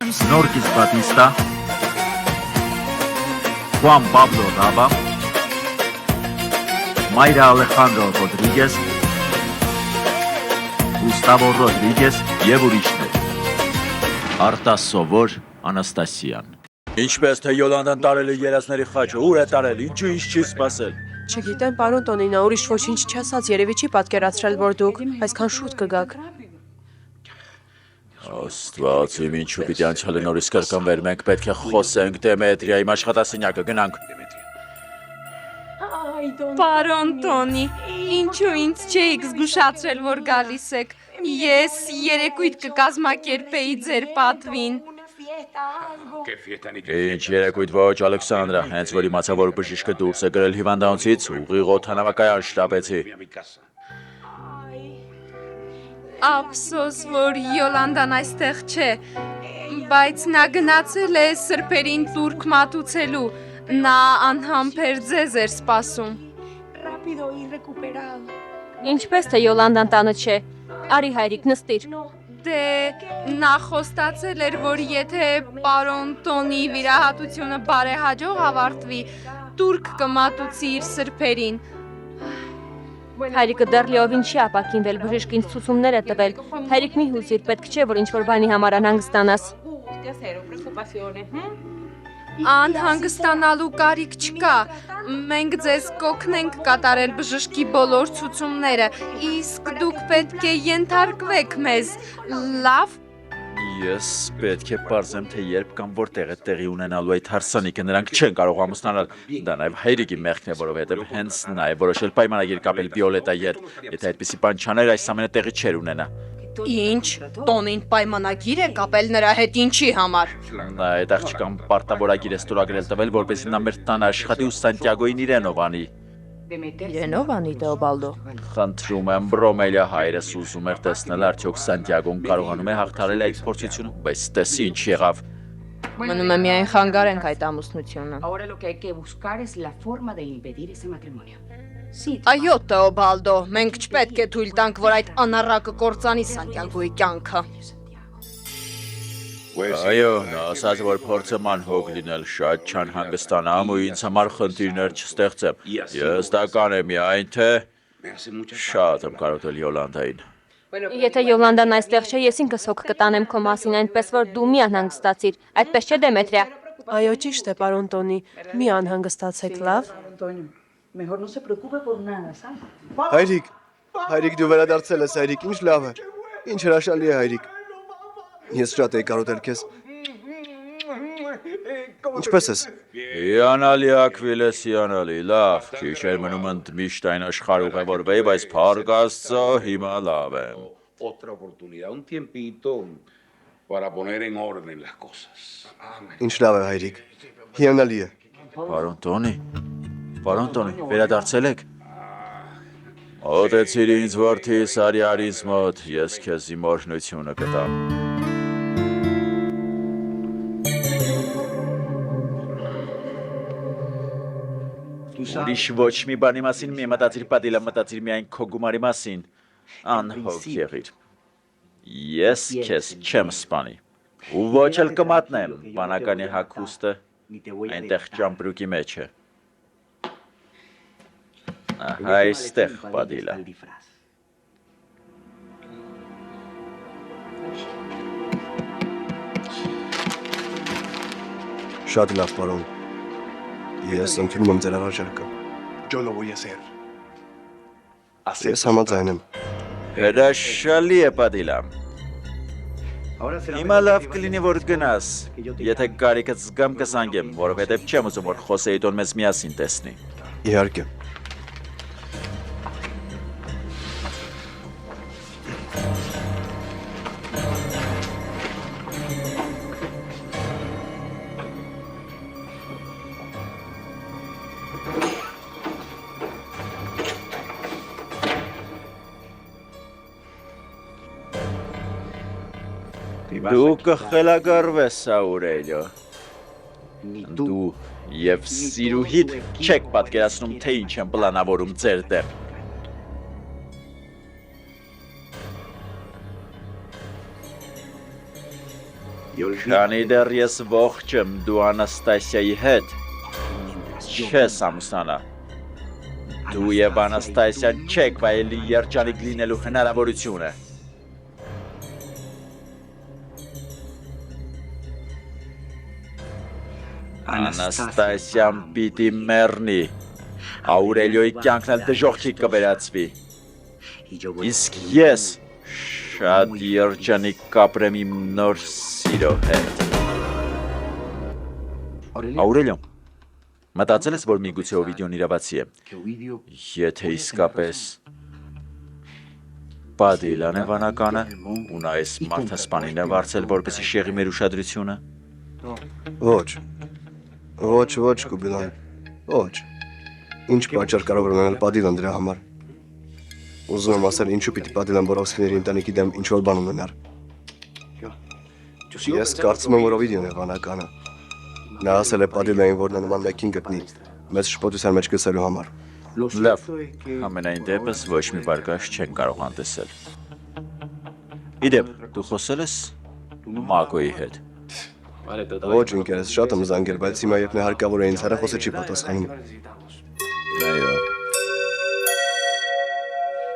Norquis Batista, Juan Pablo Raba, Mayra Alejandro Rodríguez, Gustavo Rodríguez եւ ուրիշներ։ Արտաս Սովոր Անաստասյան։ Ինչպես թե Յոլանդան տարել է երազների խաչը, ուր է տարել, ինչու ինչ չի սպասել։ Չգիտեմ, պարոն Տոնինա, ուրիշ ոչինչ չասած, երևի չի պատկերացրել, որ դուք այսքան շուտ կգաք։ Աստված իմ ինչու պիտի անցյալը նորից կրկնվեր, մենք պետք է խոսենք Դեմետրիայի աշխատասենյակը, գնանք։ Պարոն Տոնի, ինչու ինձ չէիք զգուշացրել, որ գալիս եք։ Ես երեկույթ կկազմակերպեի ձեր պատվին։ Ինչ երեկույթ ոչ, Ալեքսանդրա, հենց որ իմացա, որ բժիշկը դուրս է գրել հիվանդանոցից, ուղիղ օդանավակայան շտապեցի։ Ափսոս, որ Յոլանդան այստեղ չէ, բայց նա գնացել է սրբերին տուրք մատուցելու, նա անհամբեր ձեզ էր սպասում։ Ինչպես թե Յոլանդան տանը չէ, արի հայրիկ նստիր։ Դե նա խոստացել էր, որ եթե պարոն Տոնի վիրահատությունը բարեհաջող ավարտվի, տուրք կմատուցի իր սրբերին։ Հայրիկը դեռ լիովին չի ապակինվել, բժիշկին ցուցումներ է տվել։ Հայրիկ մի հուզիր, պետք չէ, որ ինչ-որ բանի համար անհանգստանաս։ Անհանգստանալու կարիք չկա, մենք ձեզ կօգնենք կատարել բժշկի բոլոր ցուցումները, իսկ դուք պետք է ենթարկվեք մեզ, լավ։ Ես պետք է պարզեմ, թե երբ կամ որտեղ է տեղի ունենալու այդ հարսանիքը, նրանք չեն կարող ամուսնանալ։ Դա նաև հայրիկի մեղքն է, որովհետև հենց նա է որոշել պայմանագիր կապել Վիոլետայի հետ, եթե այդպիսի բան չաներ, այս ամենը տեղի չէր ունենա։ Ինչ, Տոնին պայմանագիր է կապել նրա հետ ինչի համար։ Նա այդ աղջկան պարտավորագիր է ստորագրել տվել, որպեսզի նա մեր տանը աշխատի ու Սանտիագոյին իրենով անի։ Իրենով անի Տեոբալդո։ Խնդրում եմ, Բրոմելիա հայրս ուզում էր տեսնել, արդյոք Սանտիագոն կարողանում է հաղթահարել այդ փորձությունը, բայց տեսի ինչ եղավ։ Մնում է միայն խանգարենք այդ ամուսնությունը։ Այո, Տեոբալդո, մենք չպետք է թույլ տանք, որ այդ անառակը կործանի Սանտիագոյի կյանքը։ Այո, նա ասաց, որ փորձը մանհոգ լինել, շատ չանհանգստանամ ու ինձ համար խնդիրներ չստեղծեմ։ Ես դա կանեմ միայն, թե շատ եմ կարոտել Յոլանդային։ Եթե Յոլանդան այստեղ չէ, ես ինքս հոգ կտանեմ քո մասին, այնպես որ դու մի անհանգստացիր, այդպես չէ Դեմետրիա։ Այո, ճիշտ է, պարոն Տոնի, մի անհանգստացեք, լավ։ Հայրիկ դու վերադարձել ես, հայրիկ, ինչ լավ է, ինչ հրաշալի է հայրիկ, ես շատ էի կարոտել քեզ, ինչպես ես։ Հիանալի Ակվիլես, հիանալի, լավ, քիչ էր մնում ընդմիշտ այն աշխարհ ուղևորվեի, բայց փառք Աստծո, հիմա լավ եմ։ Otra oportunidad, un tiempito para poner en orden las cosas. Ինչ լավ է հայրիկ, հիանալի է։ Պարոն Տոնի, վերադարձել եք։ Մոտեցիր ինձ որդիս, արի արիս մոտ, ես քեզ իմ օրհնությունը կտամ։ Ուրիշ ոչ մի բանի մասին մի մտածիր Պատիլա, մտածիր միայն քո գումարի մասին, անհոգ եղիր։ Ես քեզ չեմ սպանի, ու ոչ էլ կմատնեմ, բանականի հագուստը այնտեղ ճամպրուկի մեջ է։ Այստեղ, Պատիլա։ Շատ լավ, պարոն, ես ընդունում եմ ձեր առաջարկը։ Yo lo voy a hacer. Ես համաձայն եմ։ Հրաշալի է, Պատիլա։ Հիմա լավ կլինի, որ գնաս, եթե կարիքդ զգամ կզանգեմ, որովհետև չեմ ուզում, որ Խոսեիդոն մեզ միասին տեսնի։ Իհարկե։ Դու կխելագարվես, Աուրելիո։ Դու և սիրուհիդ չեք պատկերացնում, թե ինչ եմ պլանավորում ձեր դեմ։ Քանի դեռ ես ողջ եմ դու Անաստասիայի հետ, չես ամուսնանա։ Դու եւ Անաստասիան չեք վայելի երջանիկ լինելու հնարավորությունը։ Անաստասիան պիտի մեռնի, Աուրելիոյի կյանքն էլ դժոխքի կվերածվի։ Իսկ ես շատ երջանիկ կապրեմ իմ նոր սիրո հետ։ Աուրելիո, մտածել ես, որ միգուցե Օվիդիոն իրավացի է։ Եթե իսկապես Պադիլան է վանականը, ու նա այս մարդասպանին է վարձել, որպեսզի շեղի մեր ուշադրությունը։ Ոչ, Կուբիլան, ոչ։ Ինչ պատճառ կարող է ունենալ Պադիլան դրա համար։ Ուզում եմ ասել, ինչու պիտի Պադիլան Բորովսկիների ընտանիքի դեմ ինչ-որ բան ունենար։ Ես կարծում եմ, որ Օվիդիոն է վանականը։ Նա ասել է Պադիլային, որ նա նման մեկին գտնի, մեծ շփոթության մեջ գցելու համար։ Լավ, ամենայն դեպս ոչ մի բարգաշ չեն կարող անտեսել։ Իդեպ, դու խոսել ես Մակոյի հետ։ Ոչ, ինքերս շատ եմ զանգել, բայց հիմա երբ նա հարկավոր է ինձ հեռախոսը չի պատասխանում։ Այո։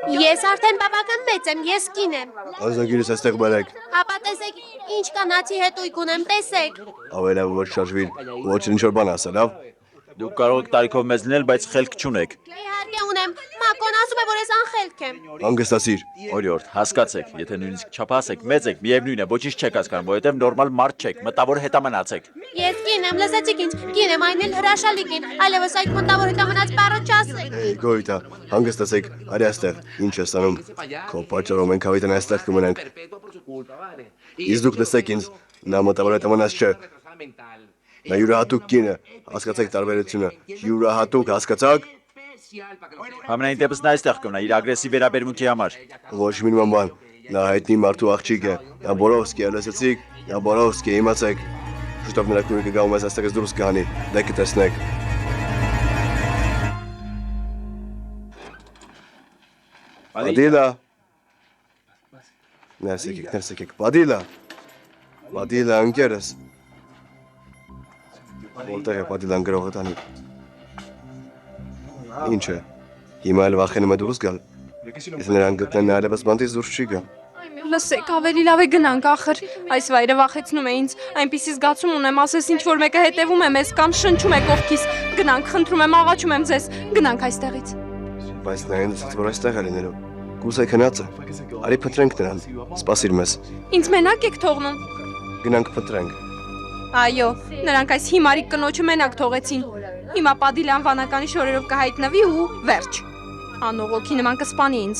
Ես արդեն բավական մեծ եմ, ես կին եմ։ Ազնագիրս այստեղ բերեք։ Հապա տեսեք, ինչ կանացի հետ ուйք ունեմ, տեսեք։ Ավելի ոչ շարժվիր, ոչ ինչ-որ բան ասա, լավ։ Դուք կարող եք տարիքով մեծ լինել, բայց խելք չունեք։ Իհարկե ունեմ, Մակոն ասում է, որ ես անխելք եմ։ Հանգստացիր։ Օրիորդ, հասկացեք, եթե նույնիսկ չափահաս եք, մեծ եք, միևնույն է, ոչինչ չեք հասկանում, որովհետև նորմալ մարդ չեք, մտավոր հետամնացեք։ Ես կին եմ, լսեցիք ինձ, կին եմ, այն էլ հրաշալի կին, այլևս այդ մտավոր հետամնաց բառը չասեք։ Գոյտա, հանգստացեք, արի այստեղ, ինչ ես անում։ Քո պատճառով մենք հավիտեն այստեղ կմնանք։ Իսկ դուք լսեք ինձ, նա մտավոր հետամնաց չէ։ Նա յուրահատուկ կին է, հասկացեք տարբերությունը, յուրահատուկ, հասկացաք։ Ամենայն դեպս նա այստեղ կմնա իր ագրեսիվ վերաբերմունքի համար։ Ոչ մի նման բան, նա հայտնի մարդու աղջիկ է, նա Բորովսկի է, լսեցիք, նա Բորովսկի է, իմացեք։ Շուտով նրա քույրը կգա ու մեզ այստեղից դուրս կհանի, դե կտեսնեք։ Պադիլա։ Ներս եկեք, Պադիլա, ընկերս։ Որտեղ է Պադիլան գրողը տանի։ Ինչ է, հիմա էլ վախենում է դուրս գալ։ Եթե նրան գտնեն նա այլևս բանտից դուրս չի գա։ Լսեք, ավելի լավ է գնանք ախր։ Այս վայրը վախեցնում է ինձ։ Այնպիսի զգացում ունեմ, ասես ինչ որ մեկը հետևում է մեզ կամ շնչում է կողքից։ Գնանք, խնդրում եմ, աղաչում եմ ձեզ։ Գնանք այստեղից։ Բայց նա ինձ որ այստեղ է լինելու։ Կուզե քնած է։ Արի փնտրենք նրան։ Սպասիր մեզ։ Ինձ մենակ եք թողնում։ Գնանք փնտրենք։ Այո, նրանք այս հիմարիկ կնոջը մենակ թողեցին։ Հիմա Պադիլյան վանականի շորերով կհայտնվի ու վերջ։ Անողոքի նման կսպանի ինձ։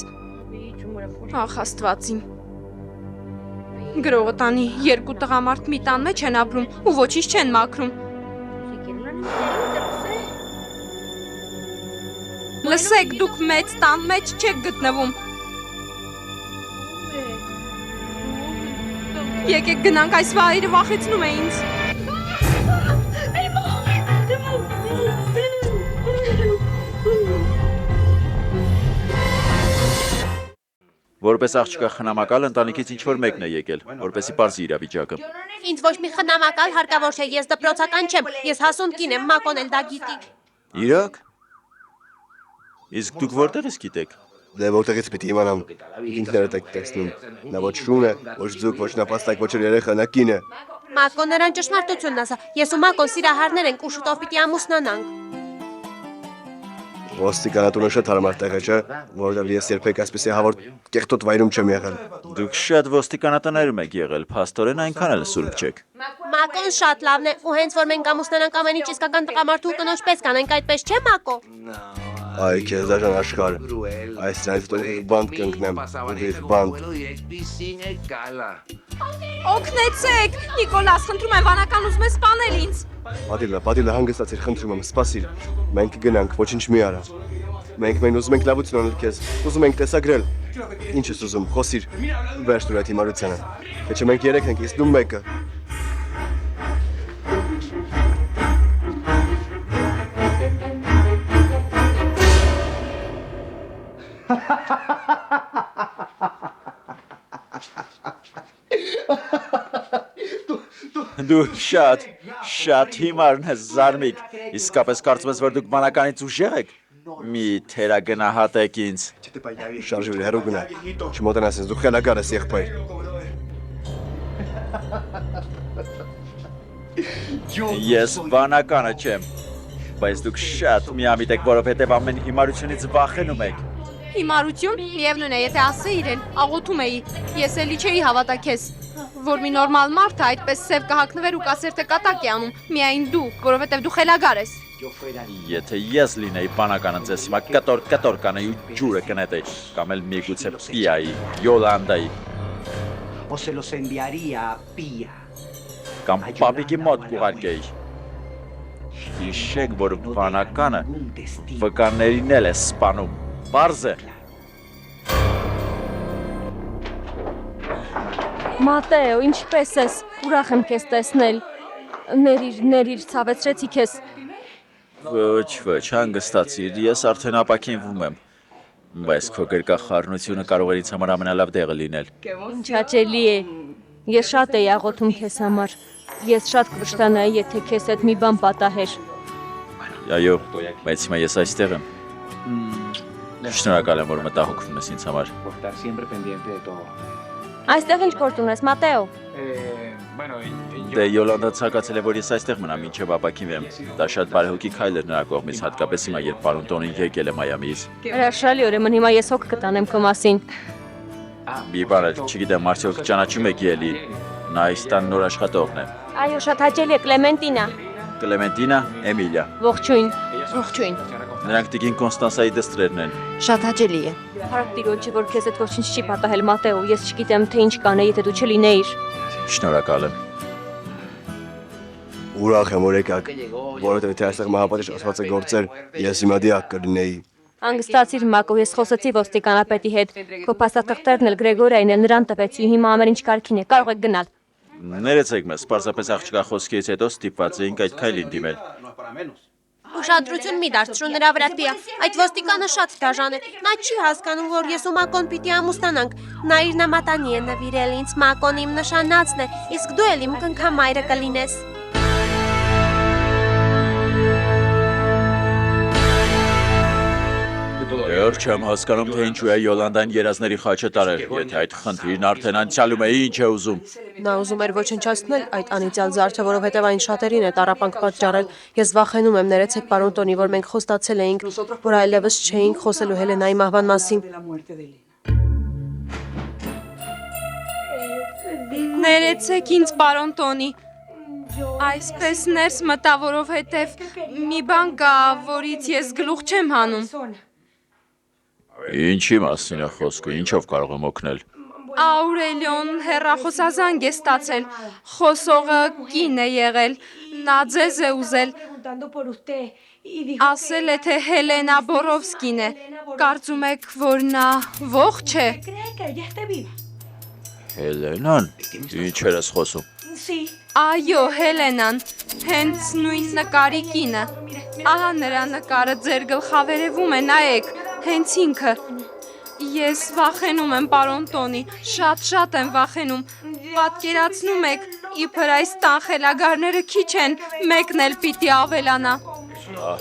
Ախ, Աստվածին։ Գրողը տանի երկու տղամարդ մի տան մեջ են ապրում ու ոչինչ չեն մաքրում։ Լսեք, դուք մեծ տան մեջ չեք գտնվում։ Եկեք գնանք, այս վայրը վախեցնում է ինձ։ Որպես աղջկա խնամակալ ընտանիքից ինչ-որ մեկն է եկել, որպեսի պարզի իրավիճակը։ Ինձ ոչ մի խնամակալ հարկավոր չէ, ես դպրոցական չեմ, ես հասուն կին եմ, Մակոն էլ դա գիտի։ Իրաք։ Իսկ դուք որտեղ ես գիտեք։ Դե որտեղից պիտի իմանամ։ Ինքներդ եք տեսնում։ Նա ոչ շուն է, ոչ ձուկ, ոչ նապաստակ, ոչ երեխա, նա կին է։ Մակոն նրան ճշմարտությունն ասա, ես ու Մակոն սիրահարներ ենք ու շուտով պիտի ամուսնանանք։ Ոստիկանատունը շատ հարմար տեղ է, չէ՞, որովհետև ես երբեք այսպեսի հավոր կեղտոտ վայրում չեմ եղել։ Դուք շատ ոստիկանատներում եք եղել, փաստորեն այնքան էլ սուրբ չեք։ Մակոն շատ լավն է ու հենց որ մենք ամուսնանանք ամեն ինչ իսկական տղամարդու ու կնոջ պես կանենք, այդպես չէ՞ Մակո։ Այ քեզ դաժան աշխարհ։ Այս ցանց բանդ կընկնեմ, բանդ։ Օգնեցեք, Նիկոլաս, խնդրում եմ, վանական ուզում է սպանել ինձ։ Պադիլա, հանգստացիր, խնդրում եմ, սպասիր։ Մենք կգնանք, ոչինչ մի արա։ Մենք ուզում ենք լավություն անել քեզ, ուզում ենք տեսագրել։ Ինչ ես ուզում, խոսիր, վերջ տուր այդ հիմարությանը։ Թե չէ մենք երեքն ենք, իսկ դու մեկը։ Դու շատ հիմարն ես զարմիկ։ Իսկապես կարծում ես, որ դուք բանականից ուժեղ եք։ Մի թերագնահատեք ինձ։ Շարժվիր, հեռու գնա։ Չմոտենաս ինձ, դու խելագար ես, եղբայր։ Ես բանականը չեմ, բայց դուք շատ միամիտ եք, որովհետև ամեն հիմարությունից վախենում եք։ Հիմարություն, միևնույն է, եթե ասեիր էլ, աղոթում էի, ես էլի չէի հավատա քեզ, որ մի նորմալ մարդը այդպես սև կհագնվեր ու կասեր թե կատակ է անում, միայն դու, որովհետև դու խելագար ես։ Եթե ես լինեի բանականը ձեզ հիմա կտոր կանեի ու ջուրը կնետեի, կամ էլ միգուցե Պիայի, Յոլանդայի, O se los enviaría a Pía. կամ պապիկի մոտ կուղարկեի։ Հիշեք, որ բանականը վկաներին էլ է սպանում, պարզ է։ Մատեո, ինչպես ես, ուրախ եմ քեզ տեսնել։ Ներիր, ցավեցրեցի քեզ։ Ոչ, հանգստացիր, ես արդեն ապակինվում եմ, բայց քո գրկախառնությունը կարող է ինձ համար ամենալավ դեղը լինել։ Ինչ հաճելի է։ Ես շատ էի աղոթում քեզ համար։ Ես շատ կվշտանայի, եթե քեզ հետ մի բան պատահեր։ Այո, բայց հիմա ես այստեղ եմ։ Շնորհակալ եմ, որ մտահոգվում ես ինձ համար։ Por estar siempre pendiente de todo. Այստեղ ինչ գործ ունես, Մատեո։ Bueno, Դե Յոլանդա ցանկացել է, որ ես այստեղ մնամ, մինչև ապակինվեմ։ Դա շատ բարեհոգի քայլ էր նրա կողմից, հատկապես հիմա, երբ պարոն Տոնին եկել է Մայամիից։ Հրաշալի, ուրեմն հիմա ես հոգ կտանեմ քո մասին։ Մի բան էլ, չգիտեմ, արդյոք ճանաչում եք Ելի։ Նա այս տան նոր աշխատողն է։ Այո, շատ հաճելի է, Կլեմենտինա։ Կլեմենտինա, Էմիլիա։ Ողջույն։ Ողջույն։ Նրանք տիկին Կոնստանսայի դստերն են։ Շատ հաճելի է։ Հարկ տիրոջը, որ քեզ հետ ոչինչ չի պատահել, Մատեո, ես չգիտեմ, թե ինչ կանեի, եթե դու չլինեիր։ Շնորհակալ եմ։ Ուրախ եմ, որ եկաք, որովհետև թե այստեղ մահապատիժ ասվածը գործեր, ես հիմա դիակ կլինեի։ Հանգստացիր, Մակո, ես խոսեցի ոստիկանապետի հետ։ Քո փաստաթղթերն էլ Գրեգորիային էլ նրան տվեցի, հիմա ամեն ինչ կարգին է, կարող եք գնալ։ Ներեցեք մեզ, պարզապես աղջկա խոսքից հետո ստիպված էինք այդ քայլին դիմել։ Ուշադրություն մի դարձրու նրա վրա Պիա, այդ ոստիկանը շատ դաժան է, նա չի հասկանում, որ ես ու Մակոն պիտի ամուսնանանք, նա իր նամատանի է նվիրել ինձ, Մակոն իմ նշանածն է, իսկ դու էլ իմ կնքամայրը կլինես։ Դեռ չեմ հասկանում, թե ինչու է Յոլանդան երազների խաչը տարել, եթե այդ խնդիրն արդեն անցյալում է, ինչ է ուզում։ Նա ուզում էր ոչնչացնել այդ անիծյալ զարդը, որովհետև այն շատերին է տառապանք պատճառել։ Ես վախենում եմ, ներեցեք պարոն Տոնի, որ մենք խոստացել էինք, որ այլևս չէինք խոսելու Հելենայի մահվան մասին։ Ներեցեք ինձ, պարոն Տոնի, այսպես ներս մտա, որովհետև մի բան կա, որից ես գլուխ չեմ հանում։ Ինչի մասին է խոսքը, ինչով կարող եմ օգնել։ Աուրելիոն հեռախոսազանգ է ստացել, խոսողը կին է եղել, նա ձեզ է ուզել, ասել է, թե Հելենա Բորովսկին է, կարծում եք, որ նա ողջ է։ Հելենան, ինչեր ես խոսում։ Այո, Հելենան, հենց նույն նկարի կինը, ահա նրա նկարը ձեր գլխավերևում է, նայեք, հենց ինքը։ Ես վախենում եմ, պարոն Տոնի, շատ եմ վախենում, պատկերացնում եք, իբր այս տան խելագարները քիչ են, մեկն էլ պիտի ավելանա։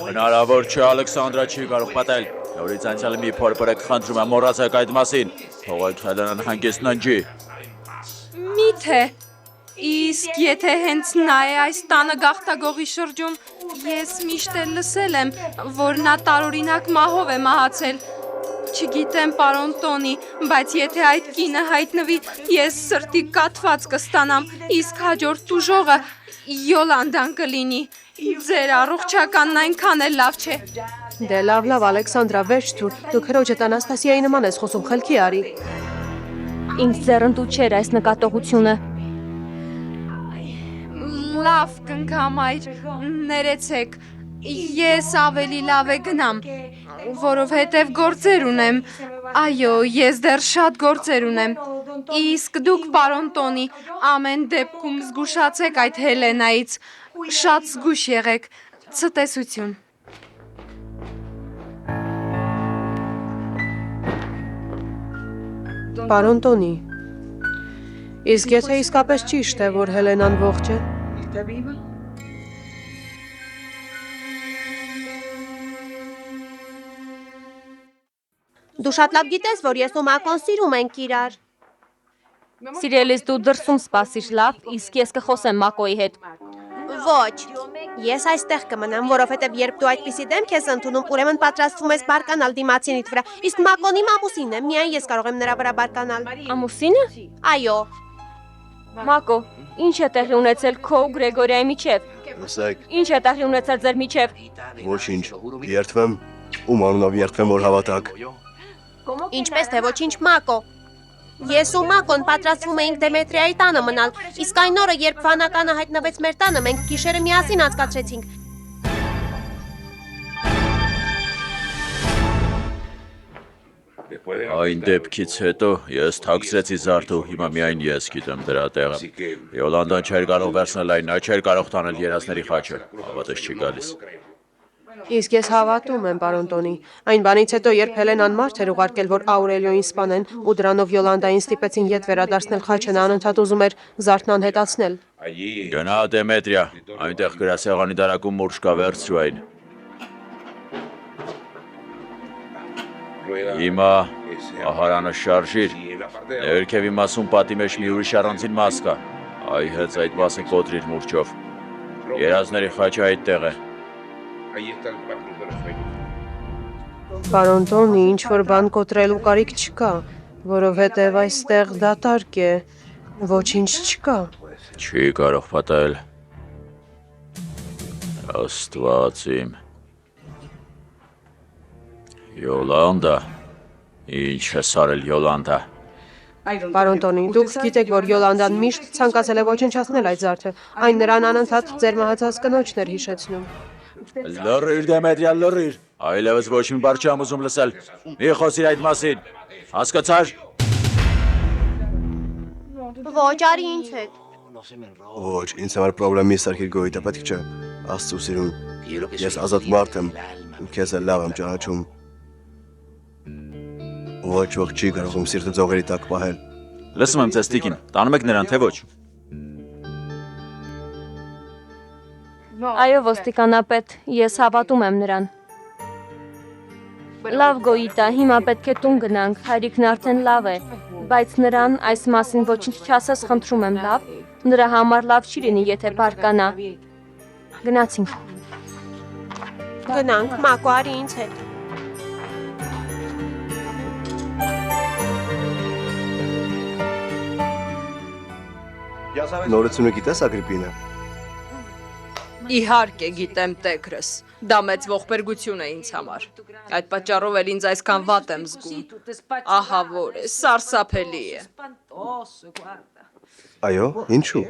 Հնարավոր չէ, Ալեքսանդրա չի կարող պատել։ Նորից անցյալը մի փորփրեք խնդրում եմ, մոռացեք այդ մասին։ Թողեք Հելենան հանգիստ ննջի։ Միթե, իսկ եթե հենց նա է այս տանը գաղթագողի շրջում, ես միշտ էլ լսել եմ, որ նա տարօրինակ մահով է մահացել։ Չգիտեմ, պարոն Տոնի, բայց եթե այդ կինը հայտնվի, ես սրտի կաթված կստանամ, իսկ հաջորդ տուժողը Յոլանդան կլինի։ Ձեր առողջականն այնքան էլ լավ չէ։ Դե լավ, Ալեքսանդրա, վերջ թուր, դու քրոջդ Անաստասիայի նման ես խոսում, խելքի արի։ Ինձ ձեռնտու չէր այս նկատողությունը։ Լավ կնքամայր, ներեցեք, ես ավելի լավ է գնամ, որովհետև գործեր ունեմ, այո, ես դեռ շատ գործեր ունեմ, իսկ դուք, պարոն Տոնի, ամեն դեպքում զգուշացեք այդ Հելենայից, շատ զգուշ եղեք, ցտեսություն։ Պարոն Տոնի, իսկ եթե իսկապես ճիշտ է, որ Հելենան ողջ է, Դու շատ լավ գիտես, որ ես ու Մակոն սիրում ենք իրար։ Սիրելիս դու դրսում սպասիր լավ, իսկ ես կխոսեմ Մակոյի հետ։ Ոչ, ես այստեղ կմնամ, որովհետև երբ դու այդպիսի դեմք ես ընդունում, ուրեմն պատրաստվում ես բարկանալ դիմացինիդ վրա, իսկ Մակոն իմ ամուսինն է, միայն ես կարող եմ նրա վրա բարկանալ։ Ամուսինը։ Այո, Մակո, ինչ է տեղի ունեցել քո ու Գրեգորիայի միջև։ Լսեք, Ինչ է տեղի ունեցել ձեր միջև։ ոչինչ, երդվեմ, ում անունով երդվեմ, որ հավատակ։ ինչպես թե ոչինչ Մակո։ Ես ու Մակոն պատրաստվում էինք Դեմետրիայի տանը մնալ, իսկ այն օրը, երբ վանականը հայտնվեց մեր տանը, մենք գիշերը միասին անցկացրեցինք։ Այն դեպքից հետո ես թաքցրեցի Զարթու, հիմա միայն ես գիտեմ դրա տեղը։ Յոլանդան չէր կարող վերցնել այն, նա չէր կարող տանել երազների խաչը, հավատես չի գալիս։ Իսկ ես հավատում եմ, պարոն Տոնի։ Այն բանից հետո, երբ Հելենան մարդ էր ուղարկել, որ Աուրելիոին սպանեն, ու դրանով Յոլանդային ստիպեցին ետ վերադարձնել խաչը, նա անընդհատ ուզում էր Զարթն անհետացնել։ Գնա Դեմետրիա, այնտեղ գրասեղանի դարակում մուրշ կա, վերցրու այն։ Հիմա ահարանը շարժիր, ներքևի մասում պատի մեջ մի ուրիշ առանձին մաս կա, այ հենց այդ մասը կոտրիր մուրճով, երազների խաչը այդտեղ է։ Պարոն Տոնի, ինչ-որ բան կոտրելու կարիք չկա, որովհետև այստեղ դատարկ է, ոչինչ չկա։ Չի կարող պատահել։ Աստված իմ։ Յոլանդա, ինչ է սարել Յոլանդա։ Պարոն Տոնի, դուք գիտեք, որ Յոլանդան միշտ ցանկացել է ոչնչացնել այդ Զարթը, այն նրան անընդհատ ձեր մահացած կնոջն էր հիշեցնում։ Լռիր Դեմետրիա, լռիր, այլևս ոչ մի բառ չեմ ուզում լսել, մի խոսիր այդ մասին, հասկացար։ Ոչ, արի ինձ հետ։ Ոչ, ինձ համար պրոբլեմի սարքիր գոյիտը պետք չէ, Աստծո սիրուն, ես ազատ մարդ եմ, քեզ էլ լավ եմ ճանաչում։ Ոչ, ոչ չի կարող ում սիրտը ձողերի տակ պահել։ Լսում եմ ձեզ տիկին, տանում եք նրան, թե ոչ։ Այո, ոստիկանապետ, ես հավատում եմ նրան։ Լավ Գոյիտա, հիմա պետք է տուն գնանք, հայրիկն արդեն լավ է, բայց նրան այս մասին ոչինչ չասես, խնդրում եմ, լավ։ Նրա համար լավ չի լինի, եթե բարկանա։ Գնացինք։ Գնանք, Մակո, արի ինձ հետ։ Նորությունը գիտես Ագրիպինը։ Իհարկե գիտեմ Տեգրս, դա մեծ ողբերգություն է ինձ համար, այդ պատճառով էլ ինձ այսքան վատ եմ զգում, ահա որ է, սարսափելի է։ Այո, ինչու,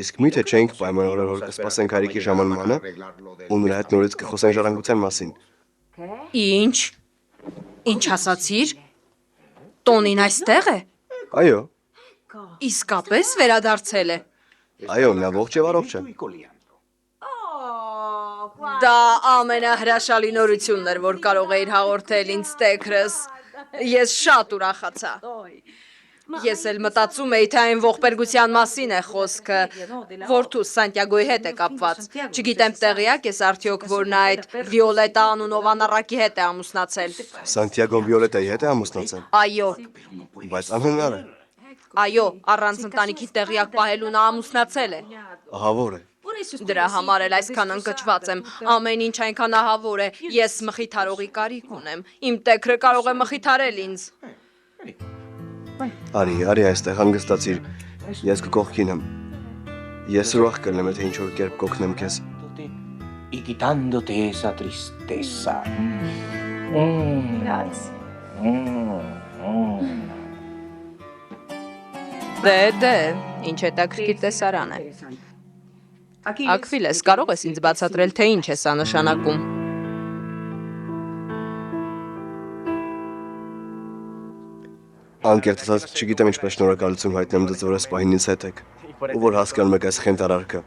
իսկ միթե չենք պայմանավորել, որ կսպասենք հայրիկի ժամանմանը, ու նրա հետ նորից կխոսենք ժառանգության մասին։ Ինչ, ինչ ասացիր, Տոնին այստեղ է, Այո, իսկապես վերադարձել է, այո, նա ողջ և առողջ է։ դա ամենահրաշալի նորությունն էր, որ կարող էիր հաղորդել ինձ Տեգրս, ես շատ ուրախացա։ Ես էլ մտածում էի, թե այն ողբերգության մասին է խոսքը, որդուս Սանտիագոյի հետ է կապված, չգիտեմ տեղյակ ես արդյոք, որ նա այդ Վիոլետա անունով անառակի հետ է ամուսնացել։ Սանտիագոն Վիոլետայի հետ է ամուսնացել։ Այո, Բայց անհնար է։ այո, առանց ընտանիքի տեղյակ պահելու նա ամուսնացել է։ Ահավոր է։ Դրա համար էլ այսքան ընկճված եմ, ամեն ինչ այնքան ահավոր է, ես մխիթարողի կարիք ունեմ, իմ Տեգրը կարող է մխիթարել ինձ։ Արի այստեղ հանգստացիր, ես քո կողքին եմ։ Ես ուրախ կլինեմ, եթե ինչ-որ կերպ կօգնեմ քեզ։ Y quitándote esa tristeza. Դե, ինչ հետաքրքիր տեսարան է։ Ակվիլես, կարող ես ինձ բացատրել, թե ինչ է սա նշանակում։ Անկեղծ ասած, չգիտեմ ինչպես շնորհակալություն հայտնեմ դուք, որ այս պահին ինձ հետ եք, ու որ հասկանում եք այս խենթ արարքը։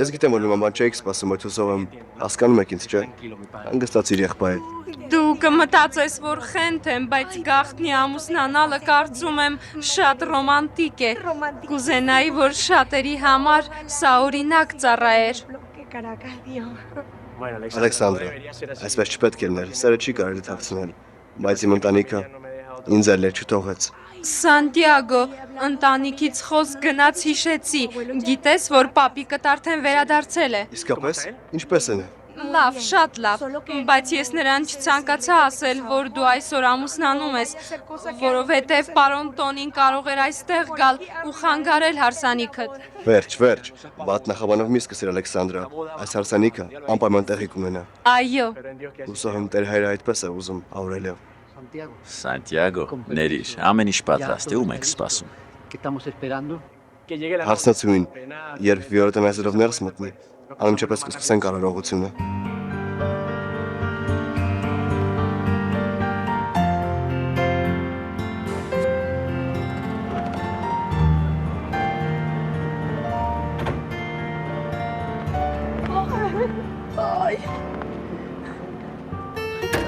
Ես գիտեմ, որ նման բան չէիք սպասում, բայց հուսով եմ հասկանում եք ինձ, չէ՞։ Հանգստացիր եղբայր։ Դուք կմտածես, որ խենթ եմ, բայց գաղտնի ամուսնանալը կարծում եմ շատ ռոմանտիկ է։ Կուզենայի, որ շատերի համար սա օրինակ ծառայեր։ Ալեքսանդրա, այսպես չպետք է լինել, սերը չի կարելի թաքցնել, բայց իմ ընտանիքը ինձ էլ չթողեց։ Սանտիագո, ընտանիքից խոսք գնաց հիշեցի, գիտես, որ պապիկդ արդեն վերադարձել է։ Իսկապես, ինչպես են։ Լավ, շատ լավ, բայց ես նրան չցանկացա ասել, որ դու այսօր ամուսնանում ես, որովհետև պարոն Տոնին կարող էր այստեղ գալ ու խանգարել հարսանիքդ։ Վերջ, բատնախաբանով մի սկսիր Ալեքսանդրա, այս հարսանիքը անպայման տեղի կունենա։ Այո։ Հուսով եմ տեր հայրը այդպես է ուզում, Աուրելիո։ Սանտիագո, ներիր, ամեն ինչ պատրաստ է, ում եք սպասում։ Հարսնացուին, երբ Վիոլետան այսօրով ներս մտնի, անմիջապես կսկսենք արարողությունը։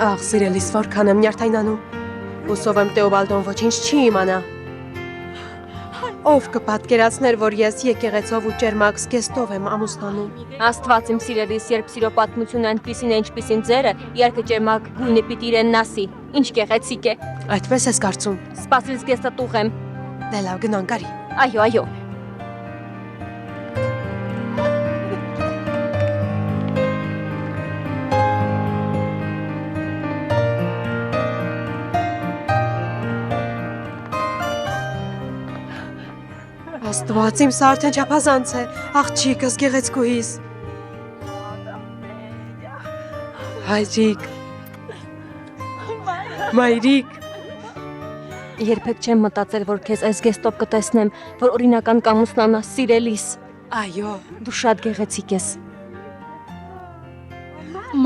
Աղ, սիրելիս, որքան եմ նյարդայնանում։ Հուսով եմ Տեոբալդոն ոչինչ չի իմանա։ Ով կպատկերացներ, որ ես եկեղեցով ու ճերմակ զգեստով եմ ամուսնանում։ Աստված իմ սիրելիս, երբ սիրո պատմությունը այնպիսին է, ինչպիսին ձերը, իարկը ջերմակ գույնը պիտի իրեն նասի։ Ինչ գեղեցիկ է։ Այդպես ես կարծում։ Սպասիր զգեստը տուղեմ։ Դե լավ, գնանք արի։ Այո։ Աստված, իմ սա արդեն չափազանց է, աղջիկս, գեղեցկուհիս։ Հայրիկ, մայրիկ։ Երբեք չեմ մտածել, որ քեզ այս գեստով կտեսնեմ, որ օրինական կամուսնանաս, սիրելիս։ Այո, Դու շատ գեղեցիկ ես։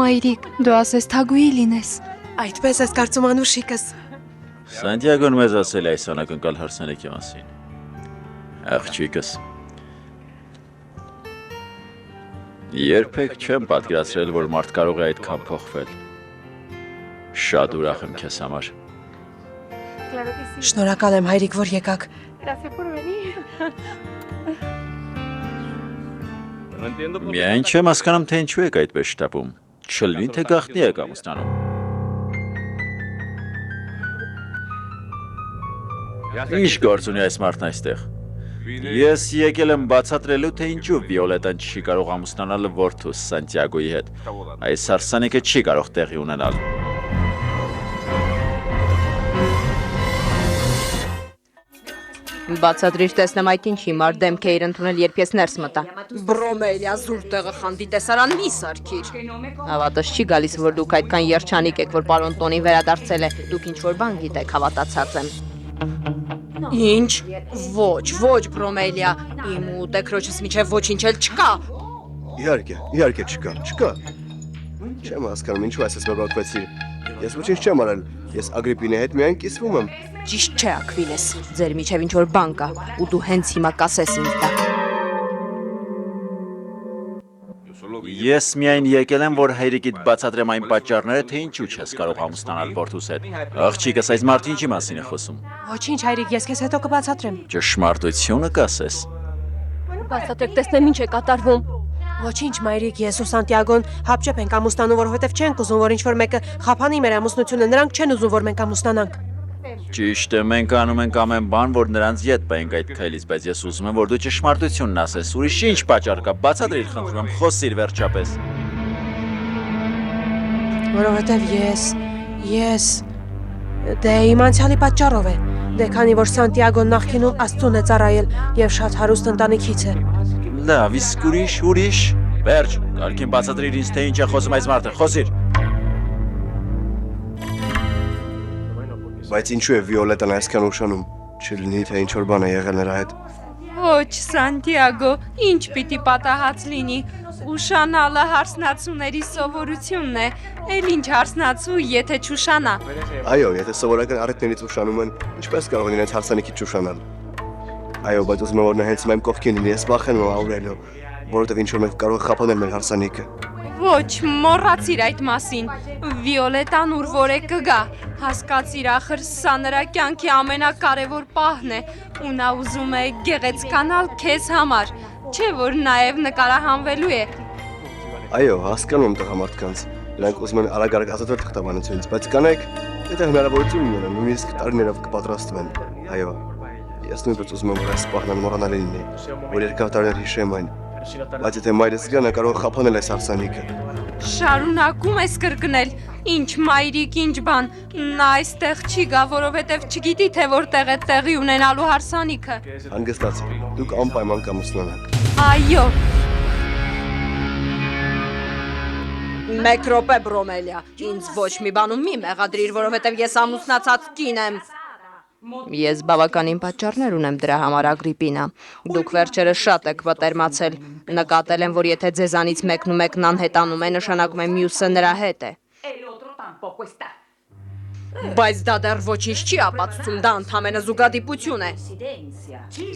Մայրիկ, դու ասես թագուհի լինես։ այդպես ես կարծում անուշիկս։ Սանտիագոն մեզ ասել է այս անակնկալ հարսանեկի մասին։ Աղջիկս։ Երբեք չեմ պատկերացրել, որ մարդ կարող է այդքան փոխվել։ Շատ ուրախ եմ քեզ համար։ Շնորհակալ եմ, հայրիկ, որ եկաք։ Միայն չեմ հասկանում, թե ինչու եք այդպես շտապում։ Չլինի, թե գաղտնի եք ամուսնանում։ Ինչ գործ ունի այս մարդն այստեղ։ Ես եկել եմ բացատրելու, թե ինչու Վիոլետան չի կարող ամուսնանալ որդուս Սանտիագոյի հետ։ Այս հարսանիքը չի կարող տեղի ունենալ։ Բացատրիր տեսնեմ այդ ինչ հիմար դեմք էիր ընդունել, երբ ես ներս մտա։ Բրոմելիա զուր տեղը խանդի տեսարան մի սարքիր։ Հավատս չի գալիս, որ դուք այդքան երջանիկ եք, որ պարոն Տոնին վերադարձել է։ Դուք ինչ-որ բան գիտեք, հավատացած եմ։ Ինչ։ Ոչ, Բրոմելիա, իմ ու տեքրոջս միջև ոչինչ էլ չկա։ Իհարկե չկա։ Չեմ հասկանում, ինչու այսպես մեղադրվեցիր։ Ես ոչինչ չեմ արել, ես Ագրիպինի հետ միայն կիսվում եմ։ Ճիշտ չէ, Աքվիլես, ձեր միջև ինչ-որ բան կա, ու դու հենց հիմա կասես ինձ դա։ Ես միայն եկել եմ, որ հայրիկիդ բացատրեմ այն պատճառները, թե ինչու չես կարող ամուսնանալ որդուս հետ։ Աղջիկս, այս մարդը ինչի մասին է խոսում։ Ոչինչ, հայրիկ, ես քեզ հետո կբացատրեմ։ Ճշմարտությունը կասես։ Բացատրեք, տեսնեմ ինչ է կատարվում։ Ոչինչ, մայրիկ, ես ու Սանտիագոն հապճեպ ենք ամուսնանում, որովհետև չենք ուզում, որ ինչ-որ մեկը խափանի մեր ամուսնությունը, նրանք չեն ուզում, որ մենք ամուսնանանք։ Ճիշտ է, մենք անում ենք ամեն բան, որ նրանց ետ պայենք այդ քայլից, բայց ես ուզում եմ, որ դու ճշմարտությունն ասես։ Ուրիշ ինչ պատճառ կա, բացատրիր, խնդրում եմ, խոսիր վերջապես։ Որովհետև ես դե իմ անցյալի պատճառով է։ Դե քանի որ Սանտիագոն նախկինում Աստծուն է ծառայել եւ շատ հարուստ ընտանիքից է։ Լավ, իսկ ուրիշ։ Վերջ, կարգին բացատրիր ինձ, թե ինչ է խոսում այս մարդը, խոսիր։ Բայց ինչու է Վիոլետան այսքան ուշանում։ Չլինի, թե ինչ-որ բան է եղել նրա հետ։ Ոչ, Սանտիագո, ինչ պիտի պատահած լինի։ Ուշանալը հարսնացուների սովորությունն է։ Էլ ինչ հարսնացու, եթե չուշանա։ Այո, եթե սովորական առիթներից ուշանում են, ինչպես կարող են իրենց հարսանիքից չուշանալ։ Այո, բայց ուզում եմ, որ նա հենց իմ կողքին լինի, ես վախենում եմ, Աուրելիո, որովհետև ինչ-որ մեկ կարող է խափանել մեր հարսանիքը։ Ոչ, մոռացիր այդ մասին։ Վիոլետան ուր որ է կգա։ Հասկացիր, ախր սա նրա կյանքի ամենակարևոր պահն է, ու նա ուզում է գեղեցկանալ քեզ համար, չէ՞ որ նաև նկարահանվելու է։ Այո, հասկանում եմ տղամարդկանց։ Նրանք ուզում են արագ-արագ ազատվել թղթաբանությունից, բայց կանայք, եթե հնարավորություն ունենան, նույնիսկ տարիներով կպատրաստվեն։ Այո, ես նույնպես ուզում եմ, որ այս պահն անմոռանալի լինի, որ երկար տարիներ հիշեմ այն։ Բայց եթե մայրս գա, նա կարող է խափանել այս հարսանիքը։ Շարունակում ես կրկնել, ինչ մայրիկ, ինչ բան, նա այստեղ չի գա, որովհետև չգիտի, թե որտեղ է տեղի ունենալու հարսանիքը։ Հանգստացեք, դուք անպայման կամուսնանաք։ Այո։ Մեկ րոպե, Բրոմելիա, ինձ ոչ մի բանում մի մեղադրիր, որովհետև ես ամուսնացած կին եմ։ Ես բավականին պատճառներ ունեմ դրա համար, Ագրիպինա։ Դուք վերջերս շատ եք պատերմացել։ Նկատել եմ, որ եթե ձեզանից մեկն ու մեկն անհետանում է, նշանակում է մյուսը նրա հետ է։ Բայց դա դեռ ոչինչ չի ապացուցում, դա ընդհանրապես զուգադիպություն է։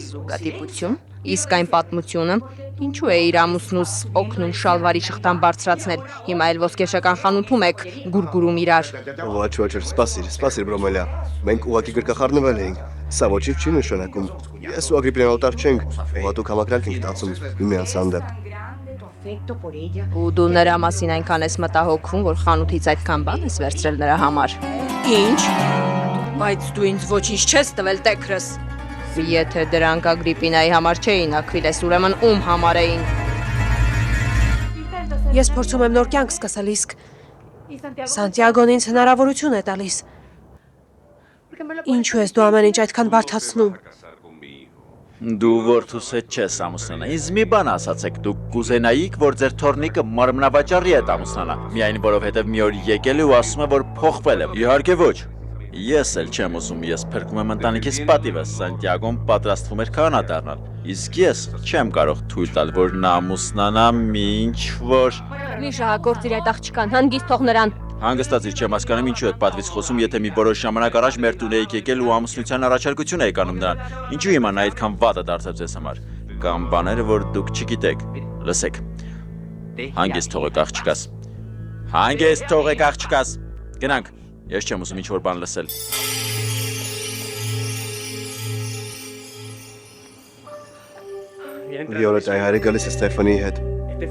Զուգադիպություն։ Իսկ այն պատմությունը, ինչու է իր ամուսնուս օգնում շալվարի շղթան բարձրացնել, հիմա էլ ոսկեշական խանութում եք գուրգուրում իրար։ Ոչ, սպասիր, Բրոմելիա։ Մենք ուղղակի գրկախառնվել էինք։ Սա ոչինչ չի նշանակում։ Ես ու Ագրիպինան օտար չենք, ուղղակի համակրանք ենք տածում միմյանց հանդեպ։ Ու դու նրա մասին այնքան ես մտահոգվում, որ խանութից այդքան բան ես վերցրել նրա համար։ Ինչ։ Բայց դու ինձ ոչինչ չես տվել, Տեքրս։ Եթե դրանք Ագրիպինայի համար չէին, Աքվիլես, ուրեմն ում համար էին։ Ես փորձում եմ նոր կյանք սկսել, իսկ Սանտիագոն ինձ հնարավորություն է տալիս։ Ինչու ես դու ամեն ինչ այդքան բարդացնում։ Դու որդուս հետ չես ամուսնանա։ Ինձ մի բան ասացեք, դուք կուզենայիք, որ ձեր թորնիկը մարմնավաճառի հետ ամուսնանա, միայն որովհետև մի օր եկել է ու ասում է, որ փոխվել է։ Իհարկե ոչ։ Ես էլ չեմ ուզում, ես փրկում եմ ընտանիքիս պատիվը, Սանտիագոն պատրաստվում էր քահանա դառնալ։ Իսկ ես չեմ կարող թույլ տալ, որ նա ամուսնանա, ինչ որ… Մի շահագործիր այդ աղջկան, հանգիստ թող նրան։ Հանգստացիր, չեմ հասկանում ինչու եք պատվից խոսում, եթե մի որոշ ժամանակ առաջ մեր տուն էիք եկել ու ամուսնության առաջարկություն էիք անում նրան։ Ինչու հիմա նա այդքան վատը դարձավ ձեզ համար։ Կամ բաները, որ դուք չգիտեք։ Լսեք։ Հանգիստ թողեք աղջկաս։ Հանգիստ թողեք աղջկաս։ Գնանք։ Ես չեմ ուզում ինչ-որ բան լսել։ Վիոլետայի հայրը գալիս է Ստեֆանիի հետ։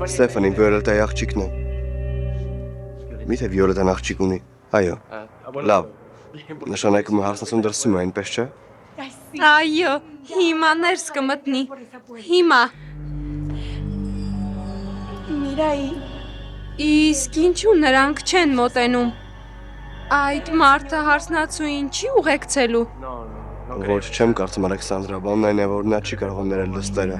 Ստեֆանին Վիոլետայի աղջիկն է։ Միթե Վիոլետան աղջիկ ունի։ Այո։ Լավ։ Նշանակում է հարսնացում դրսում է, այնպես չէ։ Այո, հիմա ներս կմտնի։ Հիմա։ Իսկ ինչու նրանք չեն մոտենում։ Այդ մարդը հարսնացուին չի ուղեկցելու։ Ոչ, չեմ կարծում Ալեքսանդրա, բանն այն է, որ նա չի կարող ներել լստերը։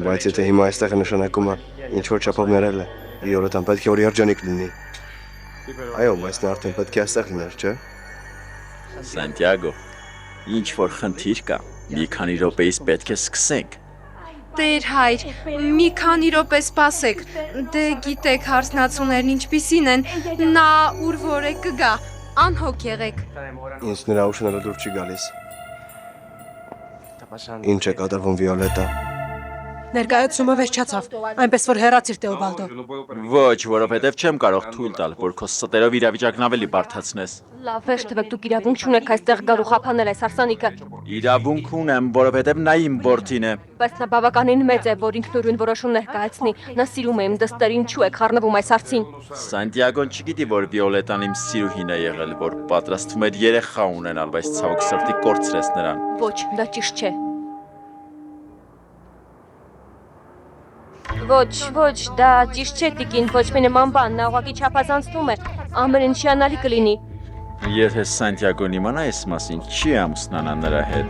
Բայց եթե հիմա այստեղ է նշանակում է, ինչ-որ չափով ներել է, Վիոլետան պետք է որ երջանիկ լինի։ Այո, բայց նա արդեն պետք է այստեղ լիներ, չէ։ Սանտիագո, ինչ որ խնդիր կա, մի քանի րոպեից պետք է սկսենք։ Տեր հայր, մի քանի րոպե սպասեք, դե գիտեք հարսնացուներն ինչպիսին են, նա ուր որ է կգա, անհոգ եղեք։ Ինձ նրա ուշները դուր չի գալիս։ Ինչ է կատարվում Վիոլետա։ Ներկայացումը վերջացավ, այնպես որ հեռացիր Տեոբալդո։ Ոչ, որովհետև չեմ կարող թույլ տալ, որ քո ստերով իրավիճակն ավելի բարդացնես։ Լավ, վերջ տվեք, դուք իրավունք չունեք այստեղ գալու խափանել այս հարսանիքը։ Իրավունք ունեմ, որովհետև նա իմ որդին է։ Բայց նա բավականին մեծ է, որ ինքնուրույն որոշումներ կայացնի։ Նա սիրում է իմ դստեր, ինչու եք խառնվում այս հարցին։ Սանտիագոն չգիտի, որ Վիոլետան իմ սիրուհին է եղել, որ պատրաստվում էր երեխա ունենալ, բայց ցավոք սրտի կորցրեց նրան։ Ոչ, դա ճիշտ չէ։ Ոչ, դա ճիշտ չէ, տիկին, ոչ մի նման բան, նա ուղղակի չափազանցնում է, ամեն ինչ հիանալի կլինի։ Եթե Սանտիագոն իմանա այս մասին, չի ամուսնանա նրա հետ։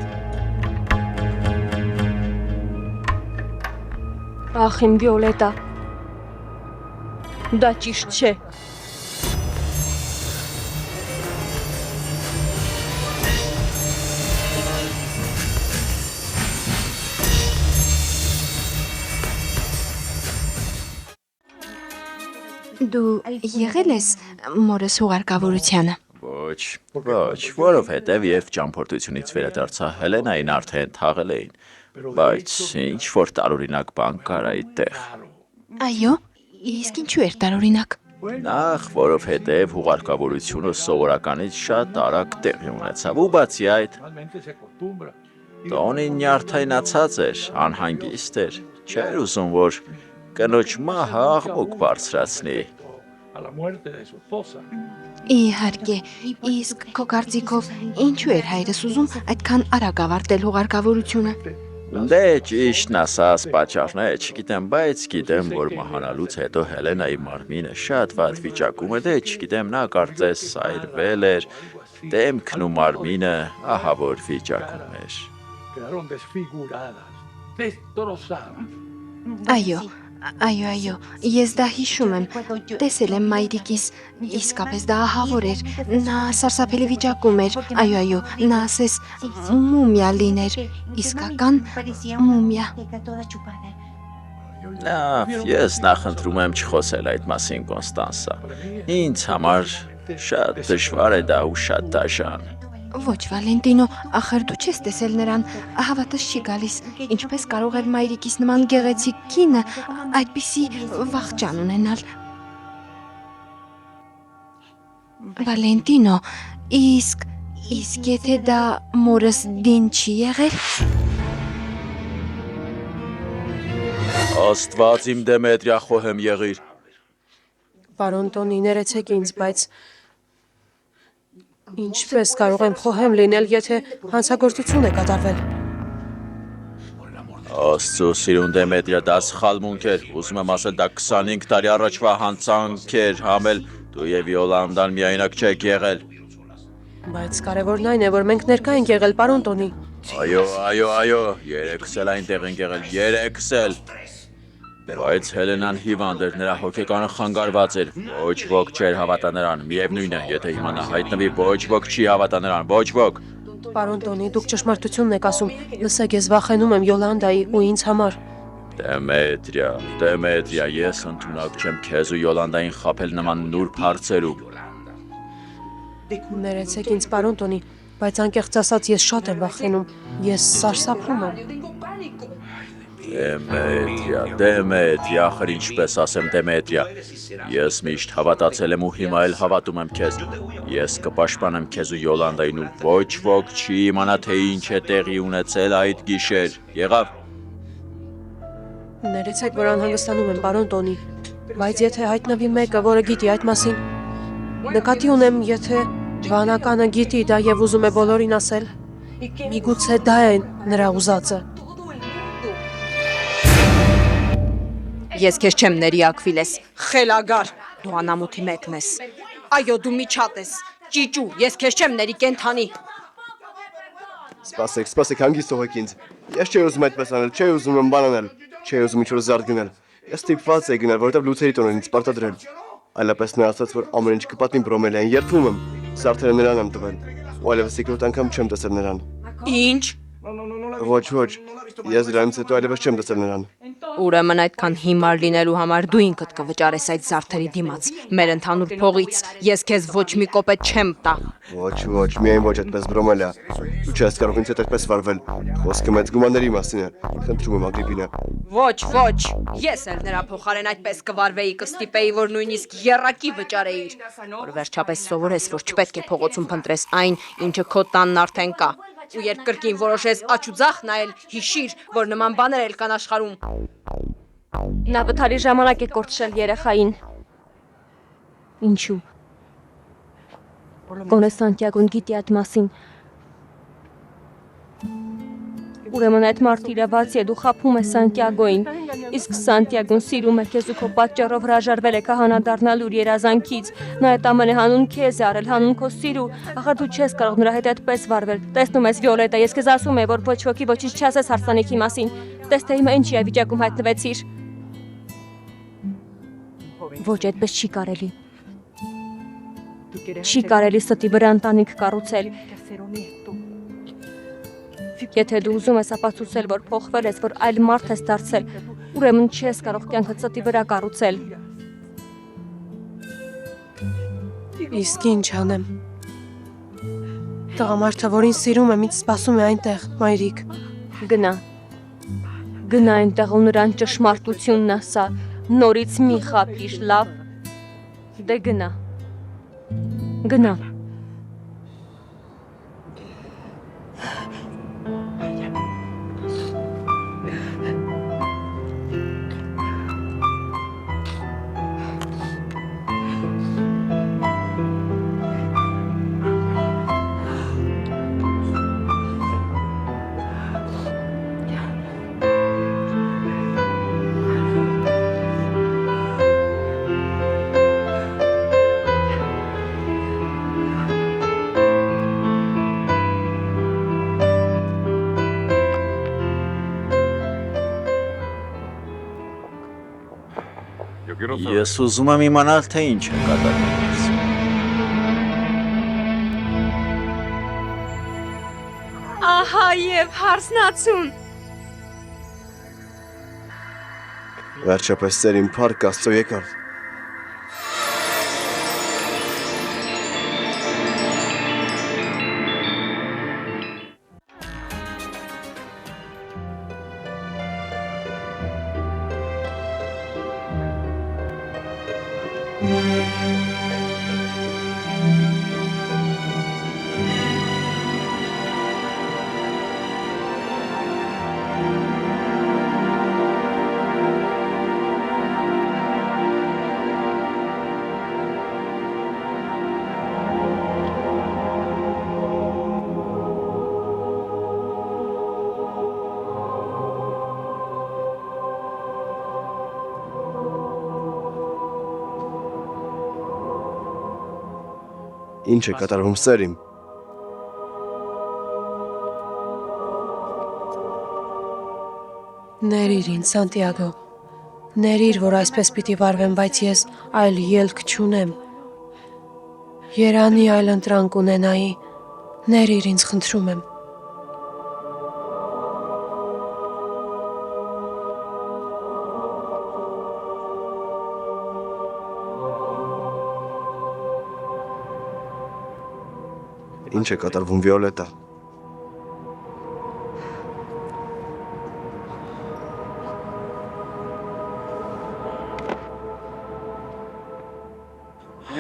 Ախ, իմ Վիոլետա։ Դա ճիշտ չէ։ Դու եղել ես մորս հուղարկավորությանը։ Ոչ, որովհետև եւ ճամփորդությունից վերադարձա Հելենային արդեն թաղել էին, բայց ինչ որ տարօրինակ բան կար այդտեղ։ Այո, Իսկ ինչու էր տարօրինակ։ Նախ, որովհետև հուղարկավորությունը սովորականից շատ արագ տեղի ունեցավ ու բացի այդ Տոնին նյարդայնացած էր, անհանգիստ էր, չէր ուզում, որ կնոջ մահը աղմուկ բարձրացնի։ Իհարկե, իսկ քո կարծիքով ինչու էր հայրս ուզում այդքան արագ ավարտել հուղարկավորությունը։ Դե ճիշտն ասած պատճառն է, չգիտեմ, բայց գիտեմ, որ մահանալուց հետո Հելենայի մարմինը շատ վատ վիճակում է, դե չգիտեմ, նա կարծես սայրվել էր, դեմքն ու մարմինը ահավոր վիճակում էր։ Այո, ես դա հիշում եմ, տեսել եմ մայրիկիս, իսկապես դա ահավոր էր, նա սարսափելի վիճակում էր, այո, նա ասես մումիա լիներ, իսկական մումիա։ Լավ, ես նախընտրում եմ չխոսել այդ մասին, Կոնստանսա, ինձ համար շատ դժվար է դա ու շատ դաժան։ Ոչ, Վալենտինո, ախր դու չես տեսել նրան, հավատս չի գալիս, ինչպես կարող էր մայրիկիս նման գեղեցիկ կինը այդպիսի վախճան ունենալ։ Վալենտինո, իսկ եթե դա մորս դին չի եղել։ Աստված իմ Դեմետրիա խոհեմ եղիր։ Պարոն Տոնի, ներեցեք ինձ, բայց ինչպես կարող եմ խոհեմ լինել, եթե հանցագործություն է կատարվել։ Աստծո սիրուն Դեմետրիա, դա սխալմունք էր, ուզում եմ ասել, դա 25 տարի առաջվա հանցանք էր, համել դու եւ Յոլանդան միայնակ չեք եղել։ Բայց կարևորն այն է, որ մենք ներկա ենք եղել, պարոն Տոնի։ Այո, երեքս էլ այնտեղ ենք եղել, երեքս էլ։ Բայց Հելենան հիվանդ էր, նրա հոգեկանը խանգարված էր, ոչ ոք չէր հավատա նրան, միևնույն է, եթե հիմա նա հայտնվի, ոչ ոք չի հավատա նրան, ոչ ոք։ Պարոն Տոնի, դուք ճշմարտությունն եք ասում, լսեք, ես վախենում եմ Յոլանդայի ու ինձ համար։ Դեմետրիա, ես ընդունակ չեմ քեզ ու Յոլանդային խաբել նման նուրբ հարցերում։ Ներեցեք ինձ, պարոն Տոնի, բայց անկեղծ ասած ես շատ եմ վախենում, ես սարսափում եմ։ Դեմետրիա, ախր ինչպես ասեմ Դեմետրիա, ես միշտ հավատացել եմ ու հիմա էլ հավատում եմ քեզ, ես կպաշտպանեմ քեզ ու Յոլանդային ու ոչ ոք չի իմանա, թե ինչ է տեղի ունեցել այդ գիշեր, եղավ։ Ներեցեք, որ անհանգստանում եմ, պարոն Տոնի, բայց եթե հայտնվի մեկը, որը գիտի այդ մասին, նկատի ունեմ, եթե վանականը գիտի դա եւ ուզում է բոլորին ասել, միգուցե դա է նրա ուզածը։ Ես քեզ չեմ ների Ակվիլես, խելագար, դու անամոթի մեկն ես։ Այո, դու միջատ ես, ճիճու, ես քեզ չեմ ների կենթանի։ Սպասեք, հանգիստ թողեք ինձ։ Ես չէի ուզում այդպես անել, չէի ուզում եմ բան անել, չէի ուզում ինչ-որ զարդ գնել։ Ես ստիպված էի գնել, որովհետև Լուցերի տոնն ինձ պարտադրել։ Այլապես նա ասաց, որ ամեն ինչ կպատմի Բրոմելիային, երդվում եմ։ Զարդերը նրան եմ տվել։ Ու այլևս երկրորդ անգամ չեմ տեսել նրան։ Ինչ։ Ոչ, ես դրանից հետո այլևս չեմ տեսել նրան։ Ուրեմն այդքան հիմար լինելու համար դու ինքդ կվճարես այդ զարդերի դիմաց, մեր ընդհանուր փողից, ես քեզ ոչ մի կոպետ չեմ տա։ Ոչ, միայն ոչ այդպես Բրոմելիա։ Դու չես կարող ինձ հետ այդպես վարվել։ Խոսքը մեծ գումարների մասին է։ Խնդրում եմ Ագրիպինա։ Ոչ, ես էլ նրա փոխարեն այդպես կվարվեի, կստիպեի, որ նույնիսկ եռակի վճարեիր, որ վերջապես սովորես, որ չպետք է փողոցում փնտրես այն, ինչը քո տանն արդեն կա։ Ու երբ կրկին որոշես աչ ու ձախ նայել, հիշիր, որ նման բաներ էլ կան աշխարհում։ Նա վթարի ժամանակ է կորցրել երեխային։ Ինչու։ Գոնե Սանտիագոն գիտի այդ մասին։ Ուրեմն այդ մարդը իրաված է, դու խաբում ես Սանտիագոին, իսկ Սանտիագոն սիրում է քեզ ու քո պատճառով հրաժարվել է քահանա դառնալու երազանքից։ Նա այդ ամենը հանուն քեզ է արել, հանուն քո սիրու, ախր դու չես կարող նրա հետ այդպես վարվել։ Տեսնում ես Վիոլետա, ես քեզ ասում եմ, որ ոչ ոքի ոչինչ չասես հարսանիքի մասին։ Տես թե հիմա ինչի է վիճակում հայտնվեցիր։ Ոչ, այդպես չի կարելի։ Չի կարելի ստի վրա ընտանիք կառուցել։ Եթե դու ուզում ես ապացուցել, որ փոխվել ես, որ այլ մարդ ես դարձել, ուրեմն չես կարող կյանքդ ստի վրա կառուցել։ Իսկ ինչ անեմ։ Տղամարդը, որին սիրում եմ, ինձ սպասում է այնտեղ, մայրիկ։ Գնա այնտեղ ու նրան ճշմարտությունն ասա, Նորից մի խափիր, լավ։ Դե գնա։ Գնա։ Ես ուզում եմ իմանալ, թե ինչ է կատարվում։ Ահա եւ հարսնացուն։ Վերջապես ծեր իմ փառք Աստծո եկավ։ Ինչ է կատարվում սեր իմ։ Ներիր ինձ, Սանտիագո։ Ներիր, որ այսպես պիտի վարվեմ, բայց ես այլ ելք չունեմ։ Երանի այլ ընտրանք ունենայի։ Ներիր ինձ, խնդրում եմ։ Ինչ է կատարվում Վիոլետա։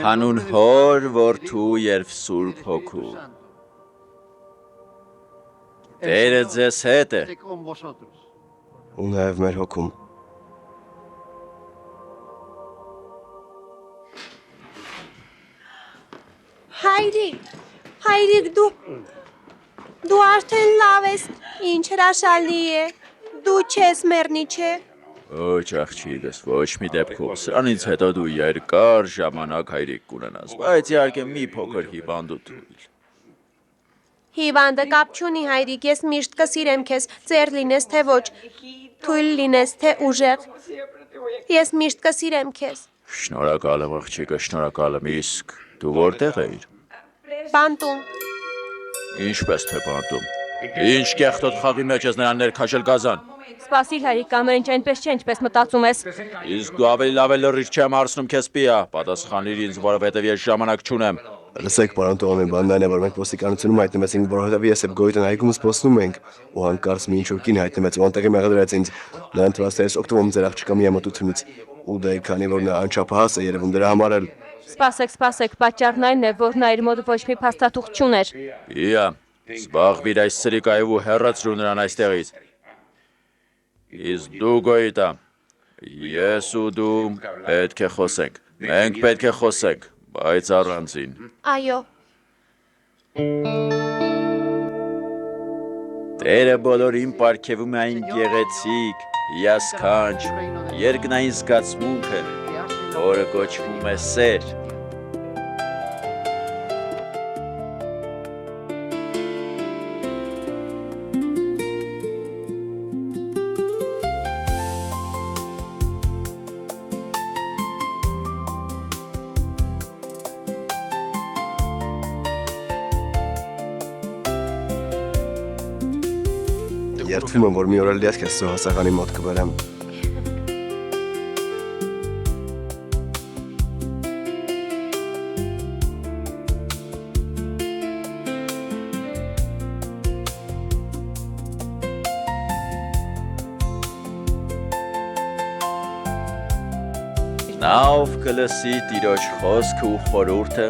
Հանուն հոր, որդու և սուրբ հոգու։ Տերը ձեզ հետ է։ Ու նաև մեր հոգում։ Հայրիկ, դու արդեն լավ ես, ինչ հրաշալի է, դու չես մեռնի, չէ։ Ոչ աղջիկս, ոչ մի դեպքում, սրանից հետո դու երկար ժամանակ հայրիկ կունենաս, բայց իհարկե մի փոքր հիվանդու թույլ։ Հիվանդը կապ չունի, հայրիկ, ես միշտ կսիրեմ քեզ, ծեր լինես թե ոչ, թույլ լինես թե ուժեղ, ես միշտ կսիրեմ քեզ։ Շնորհակալ եմ աղջիկը, շնորհակալ եմ, իսկ դու որտեղ էիր։ Բանտում։ Ինչպես թե բանտում։ Ինչ կեղտոտ խաղի մեջ ես նրան ներքաշել գազան։ Սպասիր հայրիկ, ամեն ինչ այնպես չէ, ինչպես մտածում ես։ Իսկ դու ավելի լավ է լրիվ չեմ հարցնում քեզ պիա, պատասխանիր ինձ, որովհետև ես ժամանակ չունեմ։ Լսեք, պարոն Տոմեն, բանն այն է, որ մենք ոստիկանությունում հայտնվեցինք, որովհետև ես եւ Գոյտն այգում զբոսնում ենք, ու հանկարծ մի ինչ-որ կին հայտնվեց ու անտեղի մեղադրեց ինձ։ Նրան թվաց, թե ես օգտվում ձեր աղջկա միամտությունից, ու դե քանի որ նա անչափահաս է երևում դրա համար էլ։ Սպասեք, պատճառն այն է, որ նա իր մոտ ոչ մի փաստաթուղթ չուներ։ Իա, զբաղվիր այս սրիկայով ու հեռացրու նրան այստեղից։ Իսկ դու Գոյտա, ես ու դու պետք է խոսենք։ Մենք պետք է խոսենք, բայց առանձին։ Այո։ Տերը բոլորին պարգևում է այն գեղեցիկ, հիասքանչ, երկնային զգացմունքը, որը կոչվում է սեր։ Երդվում եմ, որ մի օր էլ ես քեզ զոհասեղանի մոտ կբերեմ։ Նա ով կլսի տիրոջ խոսքը ու խորհուրդը,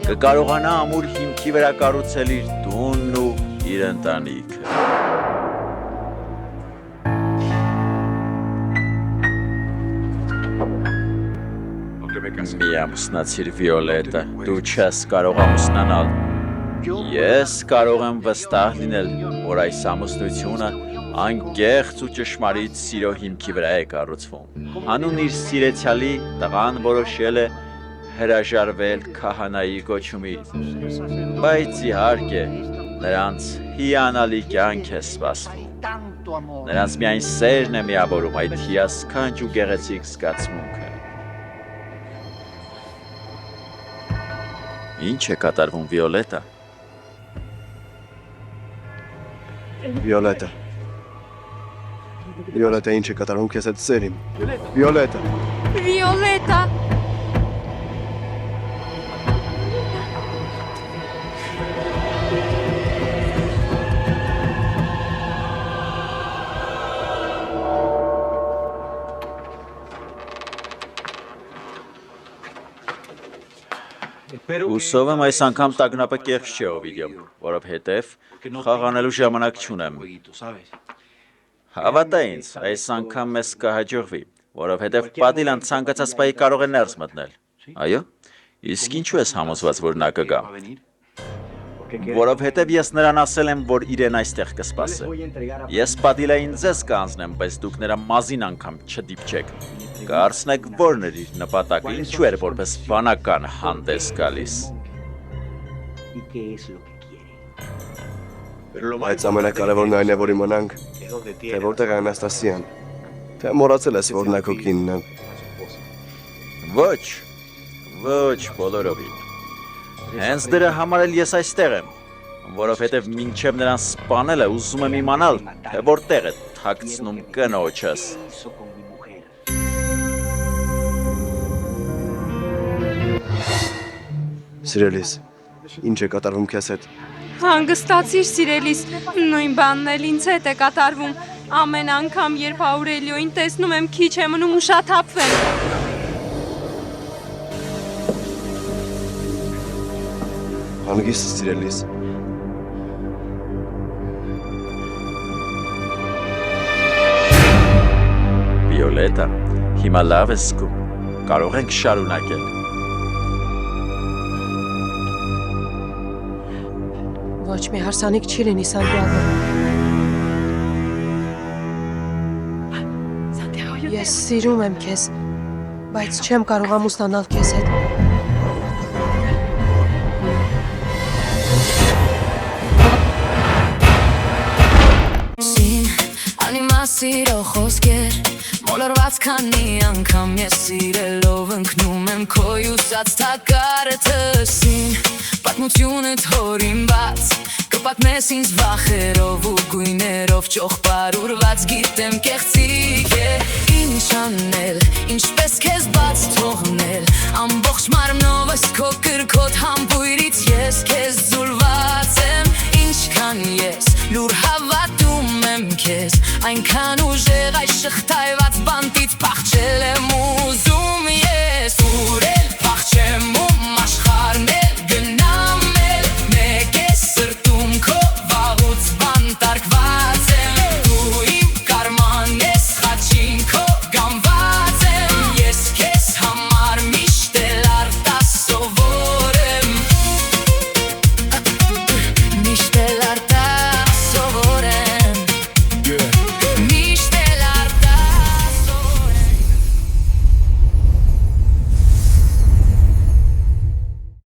կկարողանա ամուր հիմքի վրա կառուցել իր տունն ու իր ընտանիքը։ Մի ամուսնացիր Վիոլետա, դու չես կարող ամուսնանալ։ Ես կարող եմ վստահ լինել, որ այս ամուսնությունը անկեղծ ու ճշմարիտ սիրո հիմքի վրա է կառուցվում։ Անուն իր սիրեցյալի տղան որոշել է հրաժարվել քահանայի կոչումից, բայց իհարկե նրանց հիանալի կյանք է սպասվում։ Նրանց միայն սերն է միավորում այդ հիասքանչ ու գեղեցիկ զգացմունքը։ Ինչ է կատարվում Վիոլետա։ Վիոլետա։ Վիոլետա, ինչ է կատարվում քեզ հետ սերիմ։ Վիոլետա։ Վիոլետա։ Հուսով եմ այս անգամ տագնապը կեղծ չէ Օվիդիո, որովհետև խաղանելու ժամանակ չունեմ։ Հավատա ինձ, այս անգամ մեզ կհաջողվի, որովհետև Պադիլան ցանկացած պահի կարող է ներս մտնել։ Այո։ Իսկ ինչու ես համոզված, որ նա կգա։ Որովհետև ես նրան ասել եմ, որ իրեն այստեղ կսպասե։ Ես Պադիլային ձեզ կանձնեմ, բայց դուք նրա մազին անգամ չդիպչեք։ Կարծնեք որն էր իր նպատակը, ինչու էր որպես վանական հանդես գալիս։ Բայց ամենակարևորն այն է, որ իմանանք, թե որտեղ է Անաստասիան, թե մոռացել ես, որ նա քո կինն է։ Ոչ, ոչ բոլորովին։ Հենց դրա համար էլ ես այստեղ եմ, որովհետև մինչև նրան սպանելը ուզում եմ իմանալ, թե որտեղ է թաքցնում կնոջս։ Սիրելիս, ինչ է կատարվում քեզ հետ։ Հանգստացիր սիրելիս, նույն բանն էլ ինձ հետ է կատարվում։ Ամեն անգամ, երբ Աուրելիոին տեսնում եմ, քիչ է մնում ուշաթափվեմ։ Հանգիստ սիրելիս։ Վիոլետա, հիմա լավ ես զգում, կարող ենք շարունակել։ Ոչ մի հարսանիք չի լինի Սանտիագո։ Ես սիրում եմ քեզ, բայց չեմ կարող ամուսնանալ քեզ հետ։ Սիրո խոսքեր մոլորված քանի անգամ ես սիրելով ընկնում եմ քո ուսած թակարը թսին պատմությունդ հորինված կպատմես ինձ վախերով ու գույներով ճոխպարուրված գիտեմ կեղծիկ է ինչ անել ինչպես քեզ բաց թողնել ամբողջ մարմնովս քո կրքոտ համբույրից ես քեզ զուլված եմ ինչքան ես լուր հավատում եմ քեզ այնքան ուժ